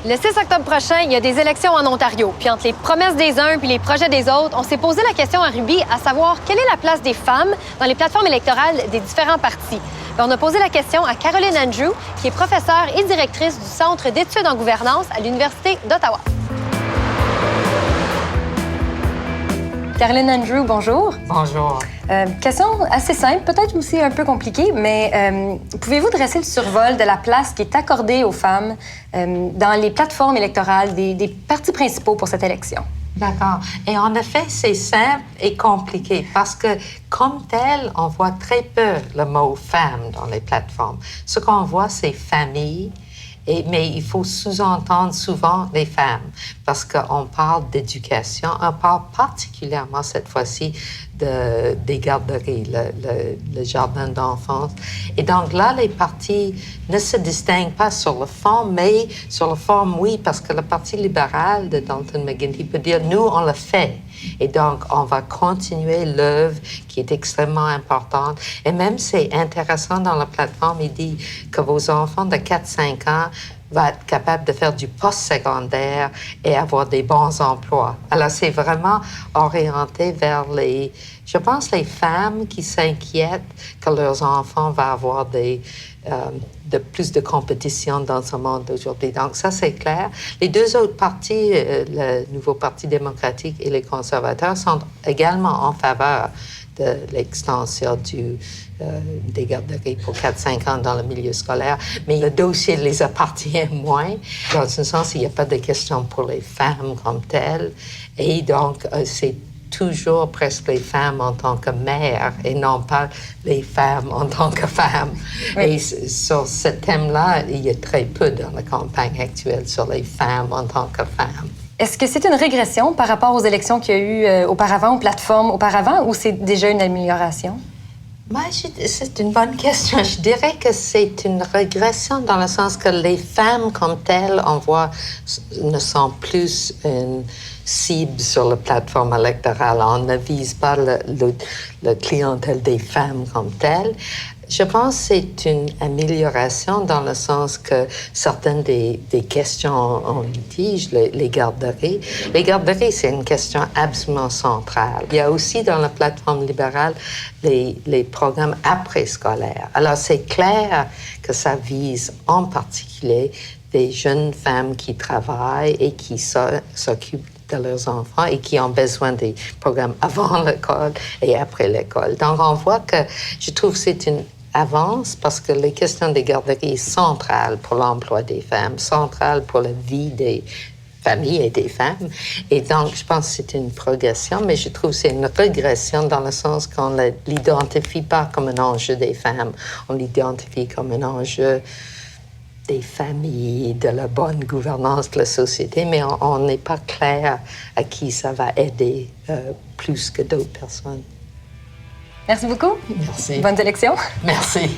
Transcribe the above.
Le 6 octobre prochain, il y a des élections en Ontario. Puis entre les promesses des uns puis les projets des autres, on s'est posé la question à Ruby à savoir quelle est la place des femmes dans les plateformes électorales des différents partis. Puis on a posé la question à Caroline Andrew, qui est professeure et directrice du Centre d'études en gouvernance à l'Université d'Ottawa. Caroline Andrew, bonjour. Bonjour. Question assez simple, peut-être aussi un peu compliquée, mais pouvez-vous dresser le survol de la place qui est accordée aux femmes dans les plateformes électorales des partis principaux pour cette élection? D'accord. Et en effet, c'est simple et compliqué parce que, comme tel, on voit très peu le mot « femme » dans les plateformes. Ce qu'on voit, c'est « famille ». Mais il faut sous-entendre souvent les femmes parce qu'on parle d'éducation, on parle particulièrement cette fois-ci des garderies, le jardin d'enfance. Et donc là, les partis ne se distinguent pas sur le fond, mais sur le forme, oui, parce que le Parti libéral de Dalton McGuinty peut dire, nous, on le fait. Et donc, on va continuer l'œuvre qui est extrêmement importante. Et même, c'est intéressant dans la plateforme, il dit que vos enfants de 4-5 ans vont être capables de faire du post-secondaire et avoir des bons emplois. Alors, c'est vraiment orienté vers je pense, les femmes qui s'inquiètent que leurs enfants vont avoir plus de compétition dans ce monde d'aujourd'hui. Donc, ça, c'est clair. Les deux autres partis, le nouveau Parti démocratique et les conservateurs, sont également en faveur de l'extension des garderies pour 4-5 ans dans le milieu scolaire. Mais le dossier les appartient moins. Dans ce sens, il n'y a pas de question pour les femmes comme telles. Et donc, c'est toujours presque les femmes en tant que mères et non pas les femmes en tant que femmes. Oui. Et sur ce thème-là, il y a très peu dans la campagne actuelle sur les femmes en tant que femmes. Est-ce que c'est une régression par rapport aux élections qu'il y a eu auparavant, aux plateformes auparavant, ou c'est déjà une amélioration? Moi, c'est une bonne question. Je dirais que c'est une régression dans le sens que les femmes comme telles, on voit, ne sont plus une cible sur la plateforme électorale. On ne vise pas le clientèle des femmes comme telles. Je pense que c'est une amélioration dans le sens que certaines des questions en litige, les garderies. Les garderies, c'est une question absolument centrale. Il y a aussi dans la plateforme libérale les programmes après-scolaires. Alors, c'est clair que ça vise en particulier des jeunes femmes qui travaillent et qui s'occupent de leurs enfants et qui ont besoin des programmes avant l'école et après l'école. Donc, on voit que je trouve que c'est une avance parce que les questions des garderies sont centrales pour l'emploi des femmes, centrales pour la vie des familles et des femmes. Et donc, je pense que c'est une progression, mais je trouve que c'est une régression dans le sens qu'on ne l'identifie pas comme un enjeu des femmes, on l'identifie comme un enjeu des familles, de la bonne gouvernance de la société, mais on n'est pas clair à qui ça va aider plus que d'autres personnes. Merci beaucoup. Merci. Bonne élection. Merci.